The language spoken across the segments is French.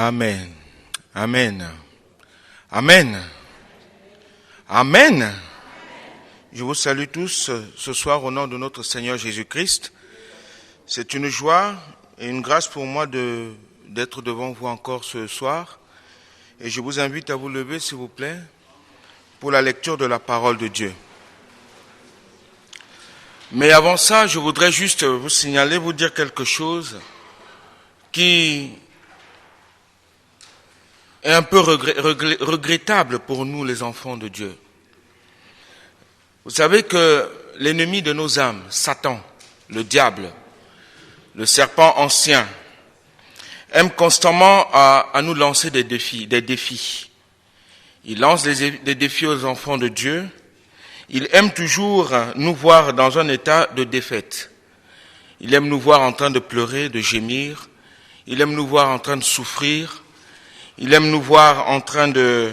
Amen. Amen. Amen. Amen. Je vous salue tous ce soir au nom de notre Seigneur Jésus-Christ. C'est une joie et une grâce pour moi d'être devant vous encore ce soir. Et je vous invite à vous lever, s'il vous plaît, pour la lecture de la parole de Dieu. Mais avant ça, je voudrais juste vous signaler, vous dire quelque chose qui est un peu regrettable pour nous, les enfants de Dieu. Vous savez que l'ennemi de nos âmes, Satan, le diable, le serpent ancien, aime constamment à nous lancer des défis. Il lance des défis aux enfants de Dieu. Il aime toujours nous voir dans un état de défaite. Il aime nous voir en train de pleurer, de gémir. Il aime nous voir en train de souffrir. Il aime nous voir en train de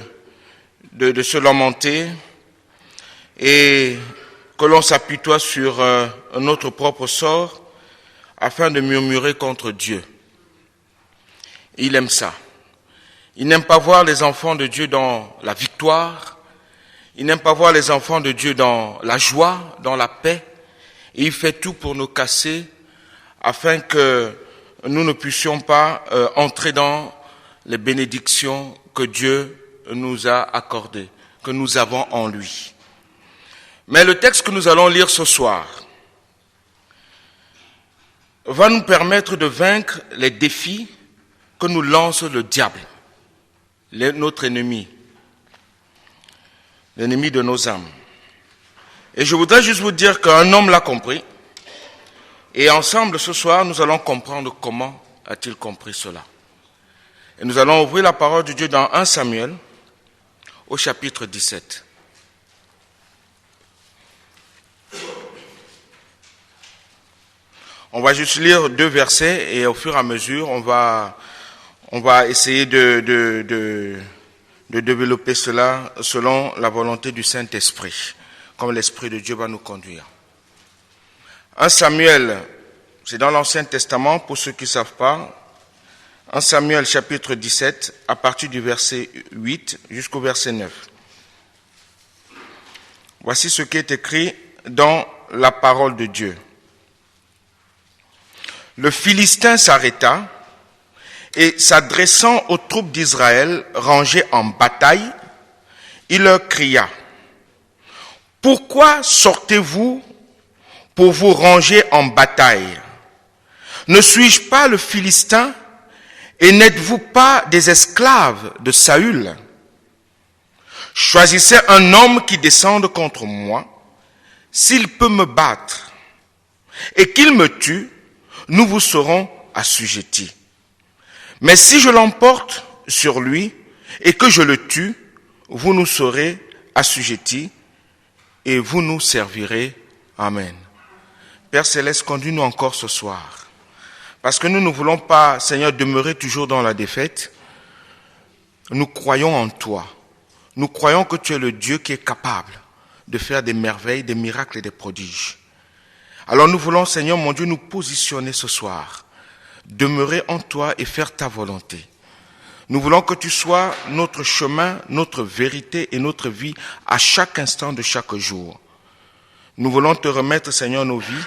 se lamenter et que l'on s'apitoie sur notre propre sort afin de murmurer contre Dieu. Il aime ça. Il n'aime pas voir les enfants de Dieu dans la victoire. Il n'aime pas voir les enfants de Dieu dans la joie, dans la paix. Et il fait tout pour nous casser afin que nous ne puissions pas entrer dans les bénédictions que Dieu nous a accordées, que nous avons en lui. Mais le texte que nous allons lire ce soir va nous permettre de vaincre les défis que nous lance le diable, notre ennemi, l'ennemi de nos âmes. Et je voudrais juste vous dire qu'un homme l'a compris. Et ensemble, ce soir, nous allons comprendre comment a-t-il compris cela. Et nous allons ouvrir la parole de Dieu dans 1 Samuel, au chapitre 17. On va juste lire 2 versets et au fur et à mesure, on va essayer de développer cela selon la volonté du Saint-Esprit, comme l'Esprit de Dieu va nous conduire. 1 Samuel, c'est dans l'Ancien Testament, pour ceux qui ne savent pas. 1 Samuel chapitre 17, à partir du verset 8 jusqu'au verset 9. Voici ce qui est écrit dans la parole de Dieu. Le Philistin s'arrêta et s'adressant aux troupes d'Israël rangées en bataille, il leur cria : « Pourquoi sortez-vous pour vous ranger en bataille ? Ne suis-je pas le Philistin ? Et n'êtes-vous pas des esclaves de Saül ? Choisissez un homme qui descende contre moi. S'il peut me battre et qu'il me tue, nous vous serons assujettis. Mais si je l'emporte sur lui et que je le tue, vous nous serez assujettis et vous nous servirez. Amen. Père Céleste, conduis-nous encore ce soir. Parce que nous ne voulons pas, Seigneur, demeurer toujours dans la défaite. Nous croyons en toi. Nous croyons que tu es le Dieu qui est capable de faire des merveilles, des miracles et des prodiges. Alors nous voulons, Seigneur mon Dieu, nous positionner ce soir, demeurer en toi et faire ta volonté. Nous voulons que tu sois notre chemin, notre vérité et notre vie à chaque instant de chaque jour. Nous voulons te remettre, Seigneur, nos vies.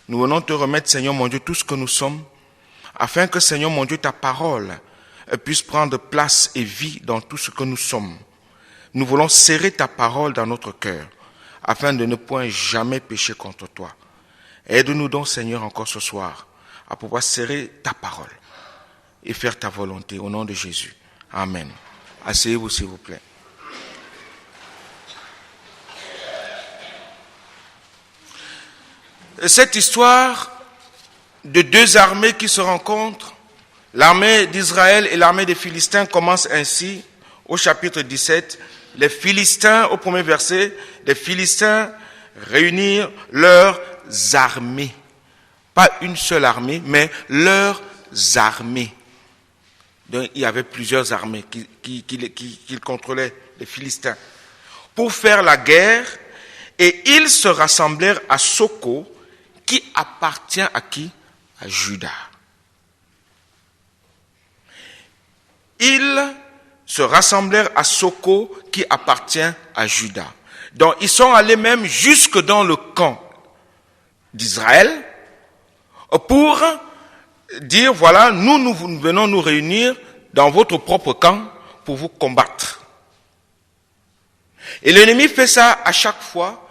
Nous voulons te remettre, Seigneur mon Dieu, tout ce que nous sommes, afin que, Seigneur mon Dieu, ta parole puisse prendre place et vie dans tout ce que nous sommes. Nous voulons serrer ta parole dans notre cœur, afin de ne point jamais pécher contre toi. Aide-nous donc, Seigneur, encore ce soir, à pouvoir serrer ta parole et faire ta volonté, au nom de Jésus. Amen. Asseyez-vous, s'il vous plaît. Cette histoire de 2 armées qui se rencontrent, l'armée d'Israël et l'armée des Philistins, commence ainsi au chapitre 17. Les Philistins, au premier verset, les Philistins réunirent leurs armées. Pas une seule armée, mais leurs armées. Donc, il y avait plusieurs armées qui contrôlaient les Philistins. Pour faire la guerre, et ils se rassemblèrent à Soko, qui appartient à qui ? À Juda. ils se rassemblèrent à Soko qui appartient à Juda. Donc ils sont allés même jusque dans le camp d'Israël pour dire, voilà, nous venons nous réunir dans votre propre camp pour vous combattre. Et l'ennemi fait ça à chaque fois.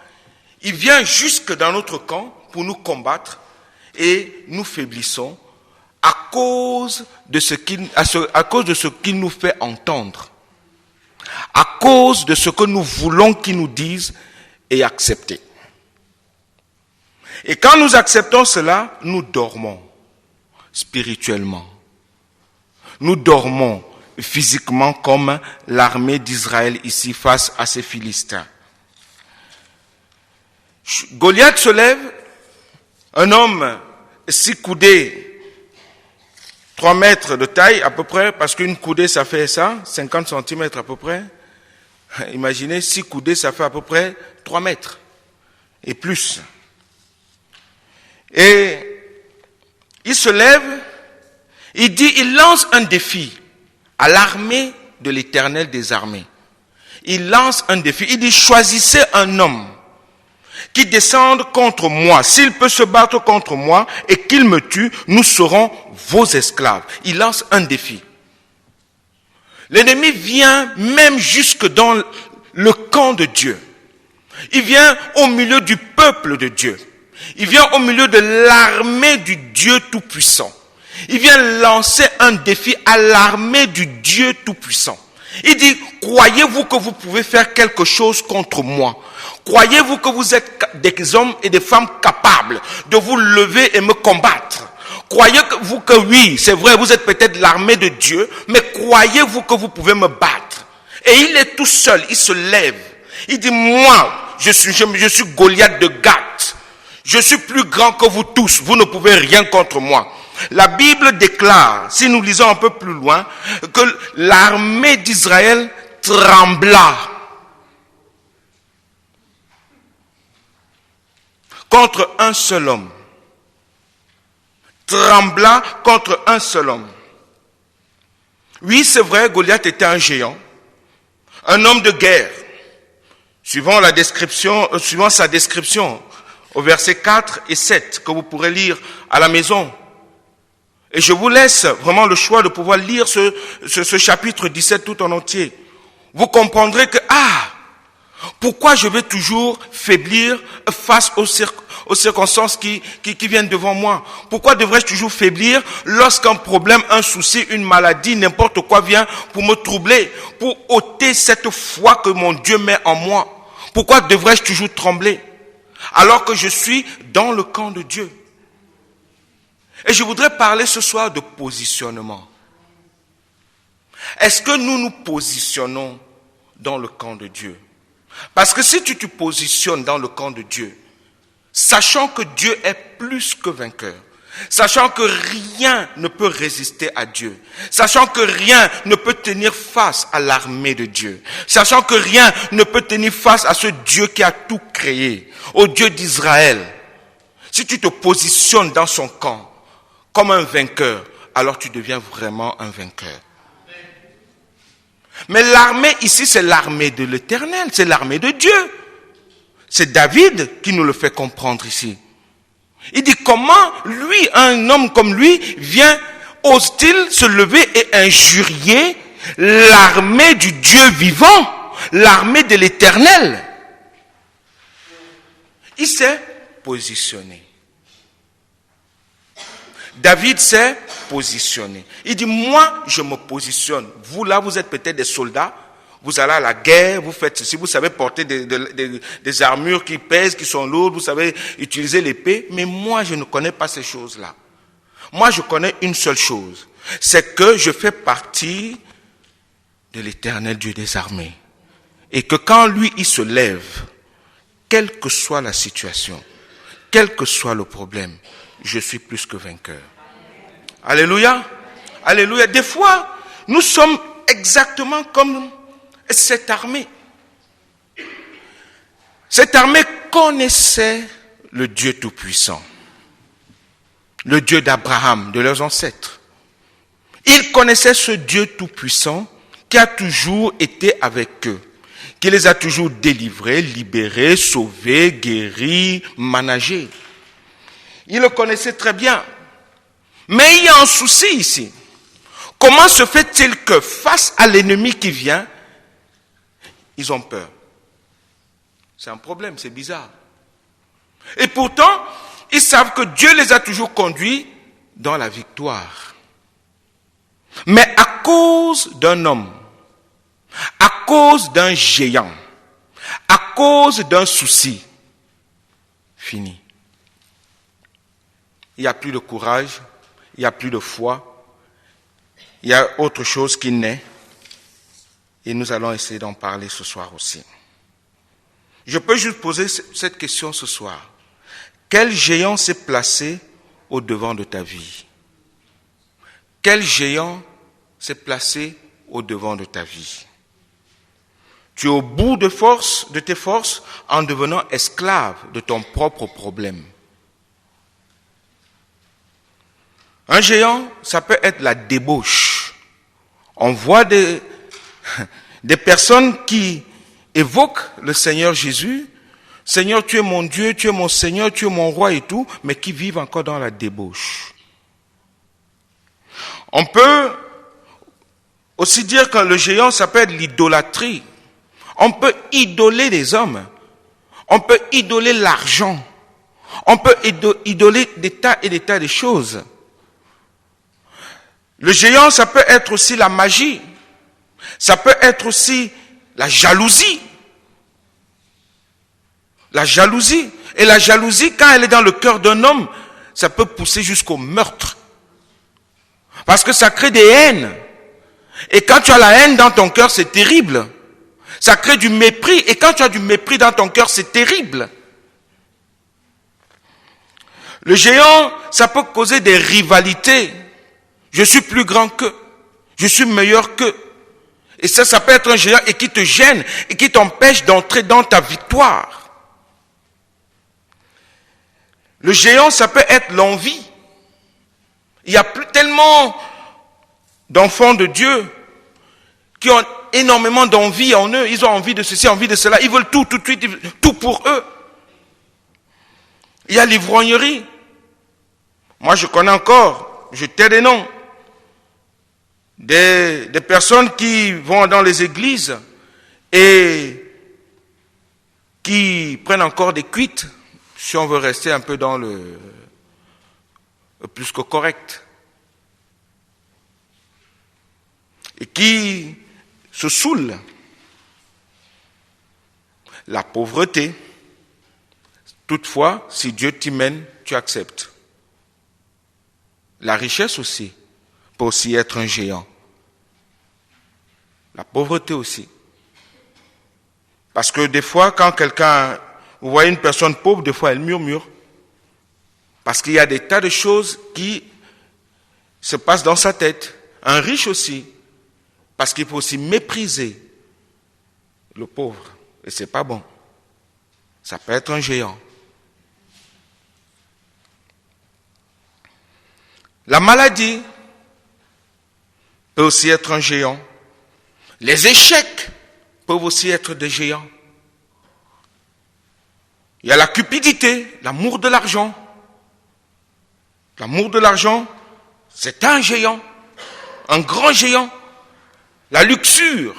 Il vient jusque dans notre camp pour nous combattre et nous faiblissons à cause de ce qu'il nous fait entendre, à cause de ce que nous voulons qu'il nous dise et accepter. Et quand nous acceptons cela, nous dormons spirituellement. Nous dormons physiquement comme l'armée d'Israël ici face à ces Philistins. Goliath se lève, un homme 6 coudées, 3 mètres de taille à peu près, parce qu'une coudée ça fait ça, 50 cm à peu près. Imaginez, 6 coudées ça fait à peu près 3 mètres et plus. Et il se lève, il lance un défi à l'armée de l'Éternel des armées. Il lance un défi, il dit, choisissez un homme qui descende contre moi. S'il peut se battre contre moi et qu'il me tue, nous serons vos esclaves. Il lance un défi. L'ennemi vient même jusque dans le camp de Dieu. Il vient au milieu du peuple de Dieu. Il vient au milieu de l'armée du Dieu Tout-Puissant. Il vient lancer un défi à l'armée du Dieu Tout-Puissant. Il dit, croyez-vous que vous pouvez faire quelque chose contre moi? Croyez-vous que vous êtes des hommes et des femmes capables de vous lever et me combattre? Croyez-vous que oui, c'est vrai, vous êtes peut-être l'armée de Dieu, mais croyez-vous que vous pouvez me battre? Et il est tout seul, il se lève. Il dit, moi, je suis Goliath de Gath. Je suis plus grand que vous tous, vous ne pouvez rien contre moi. La Bible déclare, si nous lisons un peu plus loin, que l'armée d'Israël trembla contre un seul homme. Trembla contre un seul homme. Oui, c'est vrai, Goliath était un géant, un homme de guerre. Suivant sa description, au verset 4 et 7, que vous pourrez lire à la maison. Et je vous laisse vraiment le choix de pouvoir lire ce chapitre 17 tout en entier. Vous comprendrez que, pourquoi je vais toujours faiblir face aux circonstances qui viennent devant moi? Pourquoi devrais-je toujours faiblir lorsqu'un problème, un souci, une maladie, n'importe quoi vient pour me troubler, pour ôter cette foi que mon Dieu met en moi? Pourquoi devrais-je toujours trembler alors que je suis dans le camp de Dieu? Et je voudrais parler ce soir de positionnement. Est-ce que nous nous positionnons dans le camp de Dieu? Parce que si tu te positionnes dans le camp de Dieu, sachant que Dieu est plus que vainqueur, sachant que rien ne peut résister à Dieu, sachant que rien ne peut tenir face à l'armée de Dieu, sachant que rien ne peut tenir face à ce Dieu qui a tout créé, au Dieu d'Israël, si tu te positionnes dans son camp comme un vainqueur, alors tu deviens vraiment un vainqueur. Mais l'armée ici, c'est l'armée de l'Éternel, c'est l'armée de Dieu. C'est David qui nous le fait comprendre ici. Il dit comment lui, un homme comme lui, ose-t-il se lever et injurier l'armée du Dieu vivant, l'armée de l'Éternel? Il s'est positionné. David s'est positionné. Il dit, moi, je me positionne. Vous, là, vous êtes peut-être des soldats. Vous allez à la guerre, vous faites ceci, vous savez porter des armures qui pèsent, qui sont lourdes, vous savez utiliser l'épée. Mais moi, je ne connais pas ces choses-là. Moi, je connais une seule chose. C'est que je fais partie de l'Éternel Dieu des armées. Et que quand lui, il se lève, quelle que soit la situation, quel que soit le problème, je suis plus que vainqueur. Alléluia. Alléluia. Des fois, nous sommes exactement comme cette armée. Cette armée connaissait le Dieu Tout-Puissant. Le Dieu d'Abraham, de leurs ancêtres. Ils connaissaient ce Dieu tout-puissant qui a toujours été avec eux, qui les a toujours délivrés, libérés, sauvés, guéris, managés. Ils le connaissaient très bien. Mais il y a un souci ici. Comment se fait-il que face à l'ennemi qui vient, ils ont peur? C'est un problème, c'est bizarre. Et pourtant, ils savent que Dieu les a toujours conduits dans la victoire. Mais à cause d'un homme, à cause d'un géant, à cause d'un souci, fini. Il n'y a plus de courage, il n'y a plus de foi, il y a autre chose qui naît. Et nous allons essayer d'en parler ce soir aussi. Je peux juste poser cette question ce soir. Quel géant s'est placé au devant de ta vie? Quel géant s'est placé au devant de ta vie? Tu es au bout de tes forces en devenant esclave de ton propre problème. Un géant, ça peut être la débauche. On voit des personnes qui évoquent le Seigneur Jésus. Seigneur, tu es mon Dieu, tu es mon Seigneur, tu es mon roi et tout, mais qui vivent encore dans la débauche. On peut aussi dire que le géant, ça peut être l'idolâtrie. On peut idoler les hommes. On peut idoler l'argent. On peut idoler des tas et des tas de choses. Le géant, ça peut être aussi la magie. Ça peut être aussi la jalousie. La jalousie. Et la jalousie, quand elle est dans le cœur d'un homme, ça peut pousser jusqu'au meurtre. Parce que ça crée des haines. Et quand tu as la haine dans ton cœur, c'est terrible. Ça crée du mépris. Et quand tu as du mépris dans ton cœur, c'est terrible. Le géant, ça peut causer des rivalités. Je suis plus grand qu'eux. Je suis meilleur qu'eux. Et ça peut être un géant et qui te gêne et qui t'empêche d'entrer dans ta victoire. Le géant, ça peut être l'envie. Il y a plus tellement d'enfants de Dieu qui ont énormément d'envie en eux. Ils ont envie de ceci, envie de cela. Ils veulent tout de suite, tout pour eux. Il y a l'ivrognerie. Moi, je connais encore, je tais des noms, des personnes qui vont dans les églises et qui prennent encore des cuites, si on veut rester un peu dans le plus que correct. Et qui se saoulent. La pauvreté. Toutefois, si Dieu t'y mène, tu acceptes. La richesse aussi peut aussi être un géant. La pauvreté aussi. Parce que des fois, quand vous voyez une personne pauvre, des fois elle murmure. Parce qu'il y a des tas de choses qui se passent dans sa tête. Un riche aussi. Parce qu'il faut aussi mépriser le pauvre. Et c'est pas bon. Ça peut être un géant. La maladie peut aussi être un géant. Les échecs peuvent aussi être des géants. Il y a la cupidité, l'amour de l'argent. L'amour de l'argent, c'est un géant, un grand géant. La luxure,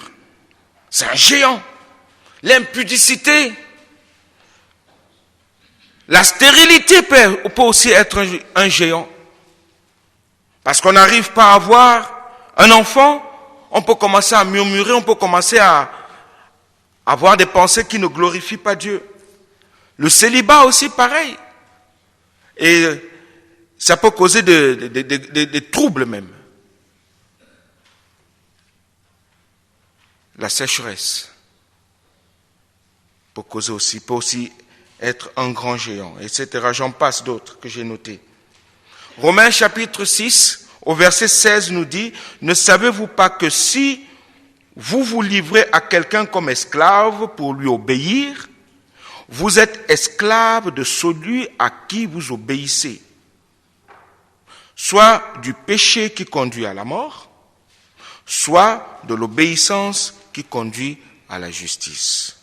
c'est un géant. L'impudicité, la stérilité peut aussi être un géant. Parce qu'on n'arrive pas à avoir un enfant, on peut commencer à murmurer, on peut commencer à avoir des pensées qui ne glorifient pas Dieu. Le célibat aussi, pareil. Et ça peut causer des troubles même. La sécheresse peut aussi être un grand géant, etc. J'en passe d'autres que j'ai notés. Romains chapitre 6, au verset 16 nous dit, « Ne savez-vous pas que si vous vous livrez à quelqu'un comme esclave pour lui obéir, vous êtes esclave de celui à qui vous obéissez, soit du péché qui conduit à la mort, soit de l'obéissance qui conduit à la justice.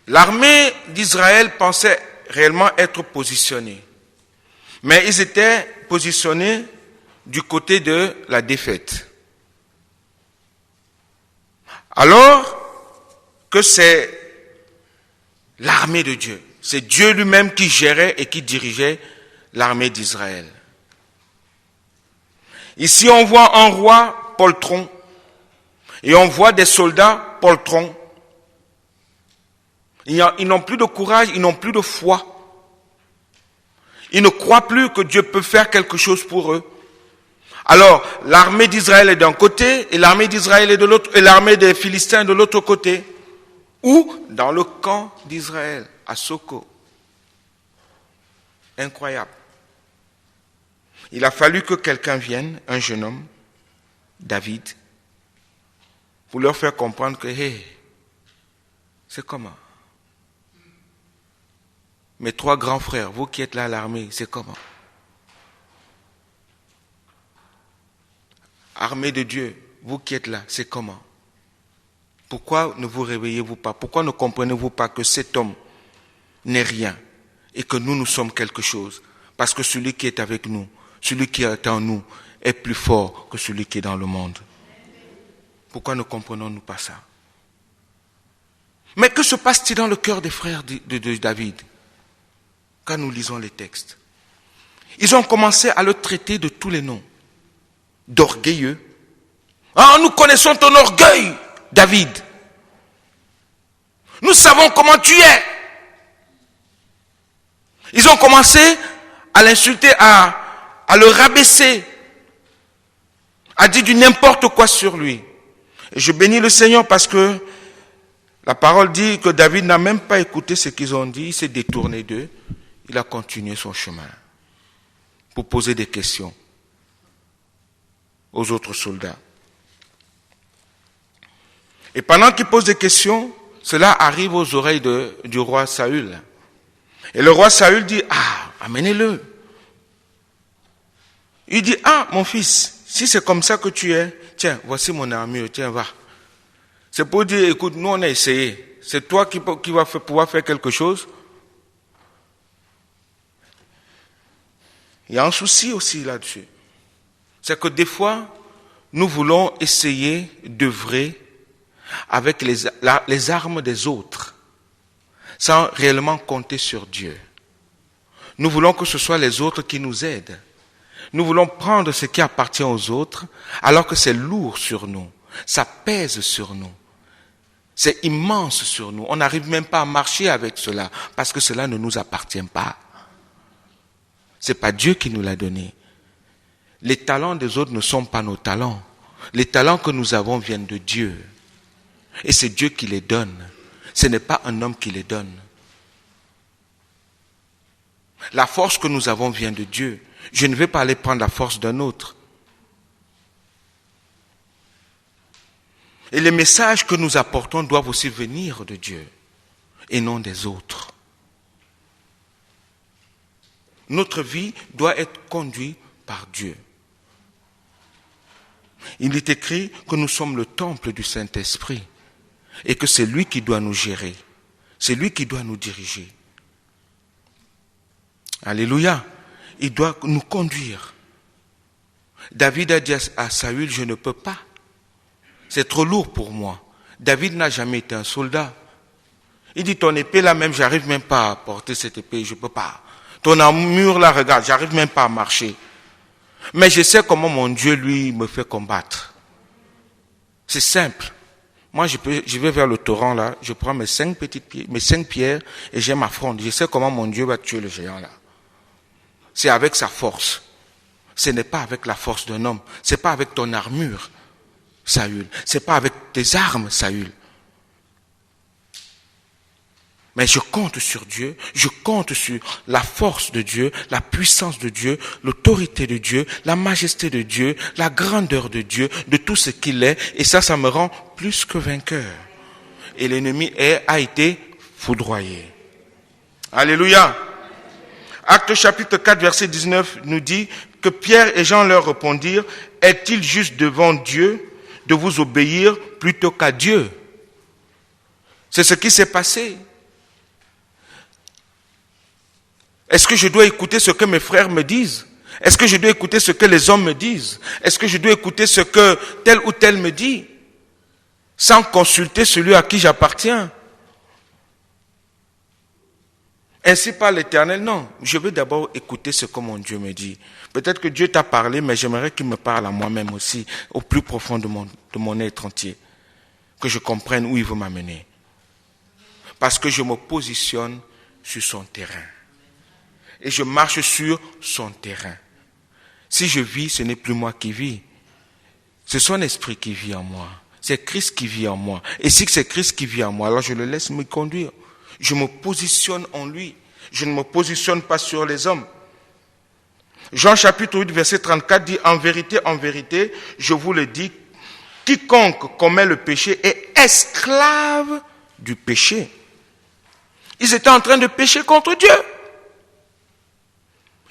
L'armée d'Israël pensait réellement être positionnée, mais ils étaient positionnés du côté de la défaite. Alors que c'est l'armée de Dieu, c'est Dieu lui-même qui gérait et qui dirigeait l'armée d'Israël. Ici, on voit un roi poltron et on voit des soldats poltrons. Ils n'ont plus de courage, ils n'ont plus de foi. Ils ne croient plus que Dieu peut faire quelque chose pour eux. Alors, l'armée d'Israël est d'un côté et l'armée d'Israël est de l'autre, et l'armée des Philistins de l'autre côté. Ou dans le camp d'Israël, à Soko. Incroyable. Il a fallu que quelqu'un vienne, un jeune homme, David, pour leur faire comprendre que, c'est comment? Mes 3 grands frères, vous qui êtes là à l'armée, c'est comment? Armée de Dieu, vous qui êtes là, c'est comment? Pourquoi ne vous réveillez-vous pas? Pourquoi ne comprenez-vous pas que cet homme n'est rien et que nous sommes quelque chose? Parce que celui qui est avec nous, celui qui est en nous, est plus fort que celui qui est dans le monde. Pourquoi ne comprenons-nous pas ça? Mais que se passe-t-il dans le cœur des frères de David quand nous lisons les textes? Ils ont commencé à le traiter de tous les noms. D'orgueilleux. Ah, nous connaissons ton orgueil, David. Nous savons comment tu es. Ils ont commencé à l'insulter, à le rabaisser, à dire du n'importe quoi sur lui. Et je bénis le Seigneur parce que la parole dit que David n'a même pas écouté ce qu'ils ont dit, il s'est détourné d'eux, il a continué son chemin pour poser des questions aux autres soldats. Et pendant qu'il pose des questions, cela arrive aux oreilles du roi Saül. Et le roi Saül dit, amenez-le. Il dit, mon fils, si c'est comme ça que tu es, tiens, voici mon armure, tiens, va. C'est pour dire, écoute, nous on a essayé. C'est toi qui vas pouvoir faire quelque chose. Il y a un souci aussi là-dessus. C'est que des fois, nous voulons essayer d'œuvrer avec les armes des autres, sans réellement compter sur Dieu. Nous voulons que ce soit les autres qui nous aident. Nous voulons prendre ce qui appartient aux autres, alors que c'est lourd sur nous. Ça pèse sur nous. C'est immense sur nous. On n'arrive même pas à marcher avec cela, parce que cela ne nous appartient pas. C'est pas Dieu qui nous l'a donné. Les talents des autres ne sont pas nos talents. Les talents que nous avons viennent de Dieu. Et c'est Dieu qui les donne. Ce n'est pas un homme qui les donne. La force que nous avons vient de Dieu. Je ne vais pas aller prendre la force d'un autre. Et les messages que nous apportons doivent aussi venir de Dieu et non des autres. Notre vie doit être conduite par Dieu. Il est écrit que nous sommes le temple du Saint-Esprit et que c'est lui qui doit nous gérer. C'est lui qui doit nous diriger. Alléluia. Il doit nous conduire. David a dit à Saül, je ne peux pas. C'est trop lourd pour moi. David n'a jamais été un soldat. Il dit, ton épée là même, j'arrive même pas à porter cette épée, je peux pas. Ton armure là, regarde, j'arrive même pas à marcher. Mais je sais comment mon Dieu, lui, me fait combattre. C'est simple. Moi, je vais vers le torrent là, je prends mes 5 pierres et j'ai ma fronde. Je sais comment mon Dieu va tuer le géant là. C'est avec sa force. Ce n'est pas avec la force d'un homme. C'est pas avec ton armure, Saül. C'est pas avec tes armes, Saül. Mais je compte sur Dieu, je compte sur la force de Dieu, la puissance de Dieu, l'autorité de Dieu, la majesté de Dieu, la grandeur de Dieu, de tout ce qu'il est. Et ça me rend plus que vainqueur. Et l'ennemi a été foudroyé. Alléluia. Actes chapitre 4, verset 19 nous dit que Pierre et Jean leur répondirent, « Est-il juste devant Dieu de vous obéir plutôt qu'à Dieu ?» C'est ce qui s'est passé. Est-ce que je dois écouter ce que mes frères me disent? Est-ce que je dois écouter ce que les hommes me disent? Est-ce que je dois écouter ce que tel ou tel me dit, sans consulter celui à qui j'appartiens? Ainsi parle l'Éternel. Non, je veux d'abord écouter ce que mon Dieu me dit. Peut-être que Dieu t'a parlé, mais j'aimerais qu'il me parle à moi-même aussi, au plus profond de mon être entier. Que je comprenne où il veut m'amener. Parce que je me positionne sur son terrain. Et je marche sur son terrain. Si je vis, ce n'est plus moi qui vis. C'est son esprit qui vit en moi. C'est Christ qui vit en moi. Et si c'est Christ qui vit en moi, alors je le laisse me conduire. Je me positionne en lui. Je ne me positionne pas sur les hommes. Jean chapitre 8, verset 34 dit, en vérité, je vous le dis, quiconque commet le péché est esclave du péché. Ils étaient en train de pécher contre Dieu.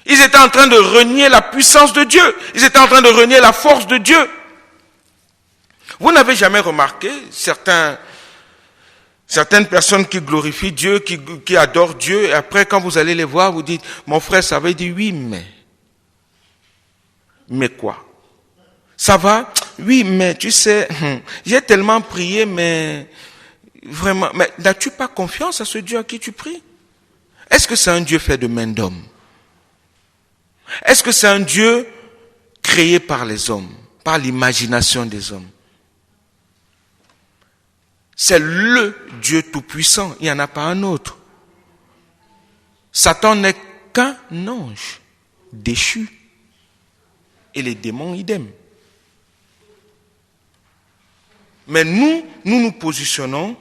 Ils étaient en train de renier la puissance de Dieu. Ils étaient en train de renier la force de Dieu. Vous n'avez jamais remarqué certaines personnes qui glorifient Dieu, qui adorent Dieu, et après quand vous allez les voir, vous dites, mon frère, ça va? Il dit, oui, mais quoi? Ça va? Oui, mais tu sais, j'ai tellement prié, mais vraiment, mais n'as-tu pas confiance à ce Dieu à qui tu pries? Est-ce que c'est un Dieu fait de main d'homme? Est-ce que c'est un Dieu créé par les hommes, par l'imagination des hommes? C'est le Dieu tout-puissant, il n'y en a pas un autre. Satan n'est qu'un ange déchu. Et les démons, idem. Mais nous positionnons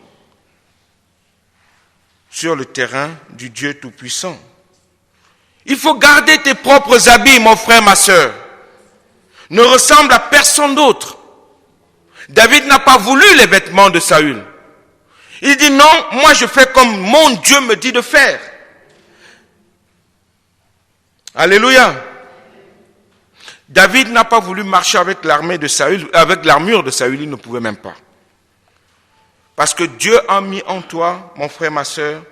sur le terrain du Dieu tout-puissant. Il faut garder tes propres habits, mon frère, ma sœur. Ne ressemble à personne d'autre. David n'a pas voulu les vêtements de Saül. Il dit non, moi je fais comme mon Dieu me dit de faire. Alléluia. David n'a pas voulu marcher avec l'armée de Saül, avec l'armure de Saül, il ne pouvait même pas. Parce que Dieu a mis en toi, mon frère, ma sœur,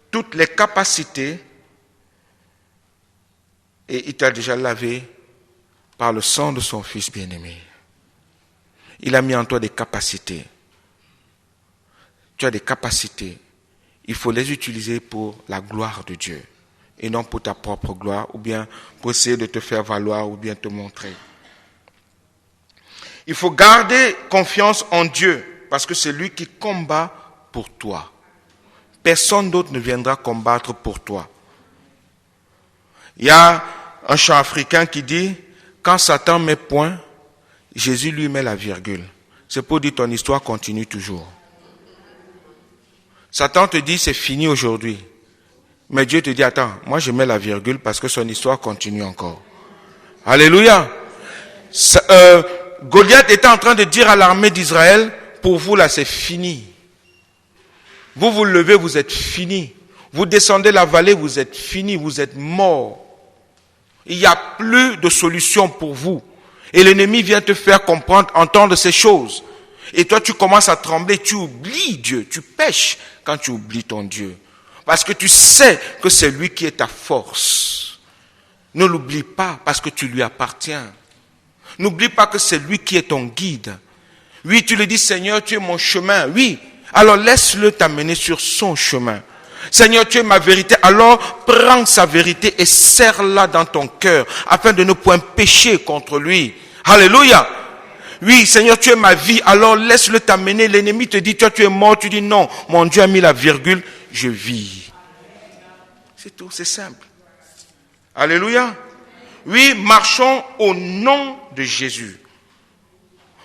toutes les capacités et il t'a déjà lavé par le sang de son Fils bien-aimé. Il a mis en toi des capacités. Tu as des capacités. Il faut les utiliser pour la gloire de Dieu. Et non pour ta propre gloire, ou bien pour essayer de te faire valoir, ou bien te montrer. Il faut garder confiance en Dieu, parce que c'est lui qui combat pour toi. Personne d'autre ne viendra combattre pour toi. Il y a un chant africain qui dit, quand Satan met point, Jésus lui met la virgule. C'est pour dire ton histoire continue toujours. Satan te dit c'est fini aujourd'hui. Mais Dieu te dit attends, moi je mets la virgule parce que son histoire continue encore. Alléluia. Goliath était en train de dire à l'armée d'Israël, pour vous là c'est fini. Vous vous levez, vous êtes fini. Vous descendez la vallée, vous êtes fini, vous êtes mort. Il n'y a plus de solution pour vous. Et l'ennemi vient te faire comprendre, entendre ces choses. Et toi, tu commences à trembler, tu oublies Dieu, tu pèches quand tu oublies ton Dieu. Parce que tu sais que c'est lui qui est ta force. Ne l'oublie pas parce que tu lui appartiens. N'oublie pas que c'est lui qui est ton guide. Oui, tu lui dis, Seigneur, tu es mon chemin. Oui, alors laisse-le t'amener sur son chemin. Seigneur, tu es ma vérité. Alors prends sa vérité et serre-la dans ton cœur afin de ne point pécher contre lui. Alléluia. Oui, Seigneur, tu es ma vie. Alors laisse-le t'amener. L'ennemi te dit, toi tu es mort. Tu dis non. Mon Dieu a mis la virgule. Je vis. C'est tout, c'est simple. Alléluia. Oui, marchons au nom de Jésus.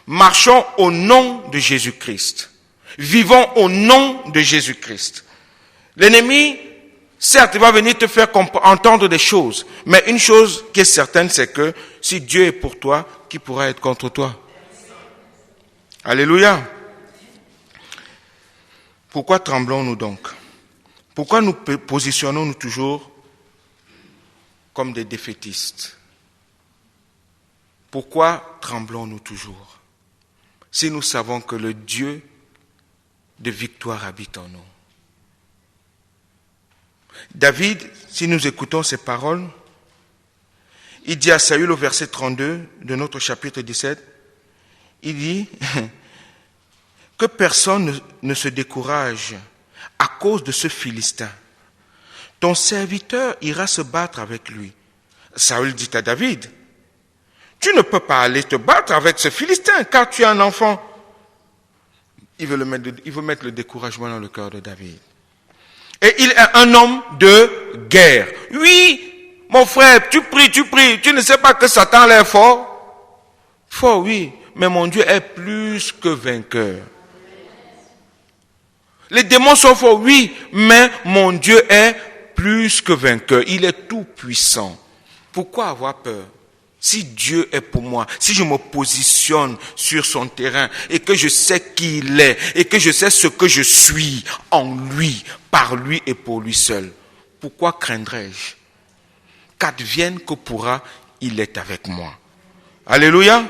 Marchons au nom de Jésus-Christ. Vivons au nom de Jésus-Christ. L'ennemi, certes, il va venir te faire entendre des choses. Mais une chose qui est certaine, c'est que si Dieu est pour toi, qui pourra être contre toi? Alléluia. Pourquoi tremblons-nous donc? Pourquoi nous positionnons-nous toujours comme des défaitistes? Pourquoi tremblons-nous toujours si nous savons que le Dieu de victoire habite en nous? David, si nous écoutons ces paroles, il dit à Saül au verset 32 de notre chapitre 17, il dit que personne ne se décourage à cause de ce Philistin. Ton serviteur ira se battre avec lui. Saül dit à David, tu ne peux pas aller te battre avec ce Philistin car tu es un enfant. Il veut mettre le découragement dans le cœur de David. Et il est un homme de guerre. Oui, mon frère, tu pries. Tu ne sais pas que Satan l'est fort? Fort, oui, mais mon Dieu est plus que vainqueur. Les démons sont forts, oui, mais mon Dieu est plus que vainqueur. Il est tout puissant. Pourquoi avoir peur? Si Dieu est pour moi, si je me positionne sur son terrain et que je sais qui il est et que je sais ce que je suis en lui, par lui et pour lui seul, pourquoi craindrais-je? Qu'advienne que pourra, il est avec moi. Alléluia.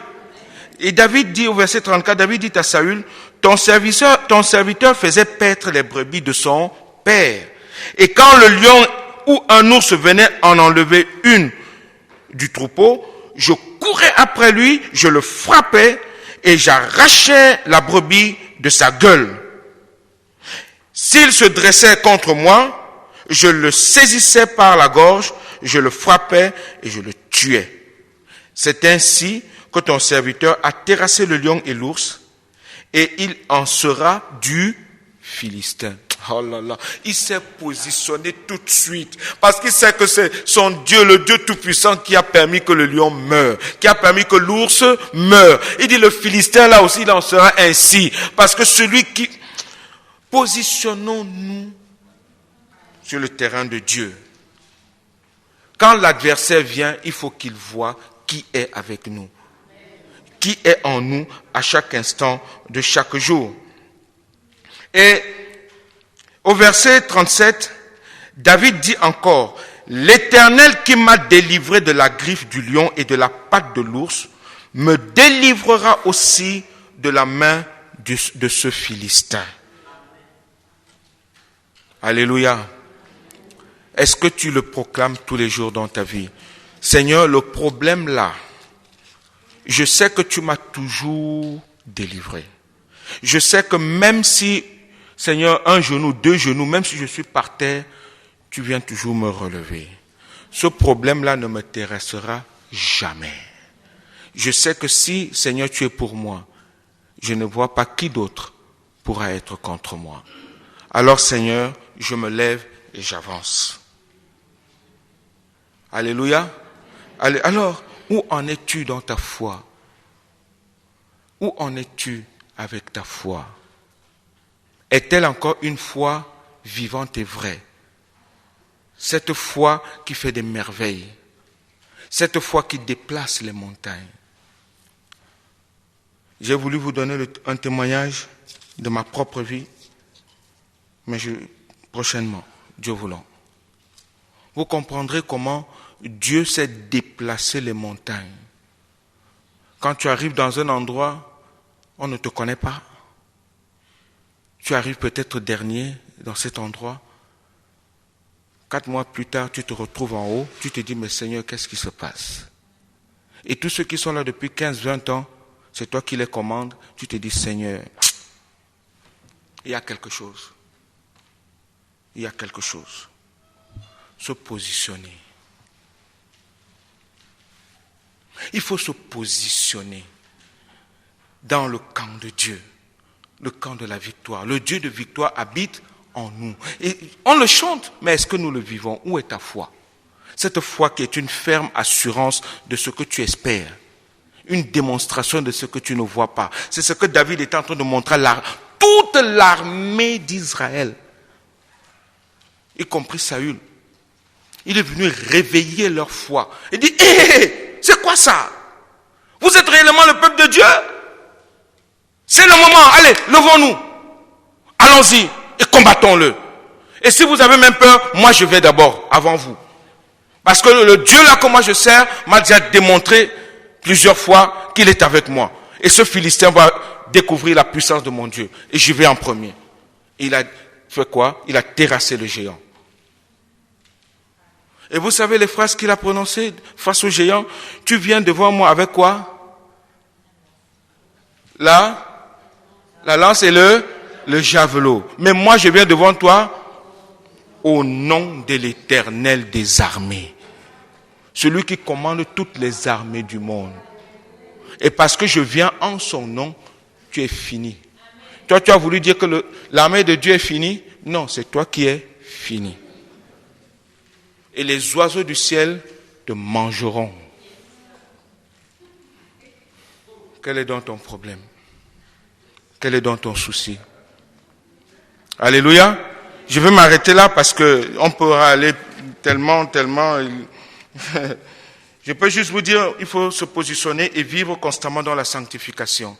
Et David dit au verset 34, David dit à Saül, ton serviteur faisait paître les brebis de son père. Et quand le lion ou un ours venait en enlever une du troupeau, je courais après lui, je le frappais et j'arrachais la brebis de sa gueule. S'il se dressait contre moi, je le saisissais par la gorge, je le frappais et je le tuais. C'est ainsi que ton serviteur a terrassé le lion et l'ours, et il en sera du Philistin. Oh là là, il s'est positionné tout de suite, parce qu'il sait que c'est son Dieu, le Dieu tout-puissant, qui a permis que le lion meure, qui a permis que l'ours meure. Il dit le Philistin là aussi, il en sera ainsi, parce que celui qui... Positionnons-nous sur le terrain de Dieu. Quand l'adversaire vient, il faut qu'il voie qui est avec nous, qui est en nous à chaque instant de chaque jour. Et au verset 37, David dit encore, l'Éternel qui m'a délivré de la griffe du lion et de la patte de l'ours, me délivrera aussi de la main de ce Philistin. Alléluia. Est-ce que tu le proclames tous les jours dans ta vie? Seigneur, le problème là, je sais que tu m'as toujours délivré. Je sais que même si, Seigneur, un genou, deux genoux, même si je suis par terre, tu viens toujours me relever. Ce problème-là ne m'intéressera jamais. Je sais que si, Seigneur, tu es pour moi, je ne vois pas qui d'autre pourra être contre moi. Alors, Seigneur, je me lève et j'avance. Alléluia. Alors, où en es-tu dans ta foi? Où en es-tu avec ta foi? Est-elle encore une foi vivante et vraie? Cette foi qui fait des merveilles. Cette foi qui déplace les montagnes. J'ai voulu vous donner un témoignage de ma propre vie, mais prochainement, Dieu voulant. Vous comprendrez comment Dieu sait déplacer les montagnes. Quand tu arrives dans un endroit, on ne te connaît pas. Tu arrives peut-être dernier dans cet endroit. 4 mois plus tard, tu te retrouves en haut. Tu te dis, mais Seigneur, qu'est-ce qui se passe? Et tous ceux qui sont là depuis 15-20 ans, c'est toi qui les commandes. Tu te dis, Seigneur, il y a quelque chose. Il y a quelque chose. Se positionner. Il faut se positionner dans le camp de Dieu, le camp de la victoire. Le Dieu de victoire habite en nous. Et on le chante, mais est-ce que nous le vivons? Où est ta foi? Cette foi qui est une ferme assurance de ce que tu espères, une démonstration de ce que tu ne vois pas. C'est ce que David est en train de montrer à toute l'armée d'Israël, y compris Saül. Il est venu réveiller leur foi. Il dit, c'est quoi ça? Vous êtes réellement le peuple de Dieu? C'est le moment, allez, levons-nous. Allons-y et combattons-le. Et si vous avez même peur, moi je vais d'abord, avant vous. Parce que le Dieu là que moi je sers m'a déjà démontré plusieurs fois qu'il est avec moi. Et ce Philistin va découvrir la puissance de mon Dieu. Et j'y vais en premier. Il a fait quoi? Il a terrassé le géant. Et vous savez les phrases qu'il a prononcées face au géant? Tu viens devant moi avec quoi? La lance et le javelot. Mais moi je viens devant toi au nom de l'Éternel des armées. Celui qui commande toutes les armées du monde. Et parce que je viens en son nom, tu es fini. Toi, tu as voulu dire que l'armée de Dieu est finie? Non, c'est toi qui es fini. Et les oiseaux du ciel te mangeront. Quel est donc ton problème? Quel est donc ton souci? Alléluia. Je vais m'arrêter là parce que on pourra aller tellement. Je peux juste vous dire, il faut se positionner et vivre constamment dans la sanctification,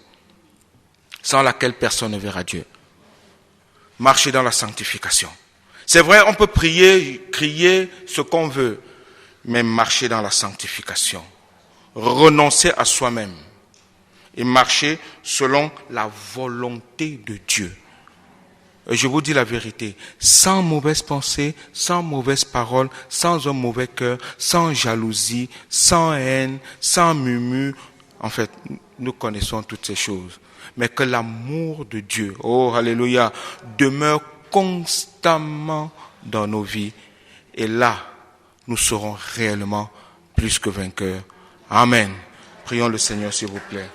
sans laquelle personne ne verra Dieu. Marcher dans la sanctification. C'est vrai, on peut prier, crier ce qu'on veut, mais marcher dans la sanctification. Renoncer à soi-même et marcher selon la volonté de Dieu. Et je vous dis la vérité, sans mauvaise pensée, sans mauvaise parole, sans un mauvais cœur, sans jalousie, sans haine, sans murmure, en fait, nous connaissons toutes ces choses. Mais que l'amour de Dieu, oh alléluia, demeure constamment dans nos vies. Et là, nous serons réellement plus que vainqueurs. Amen. Prions le Seigneur, s'il vous plaît.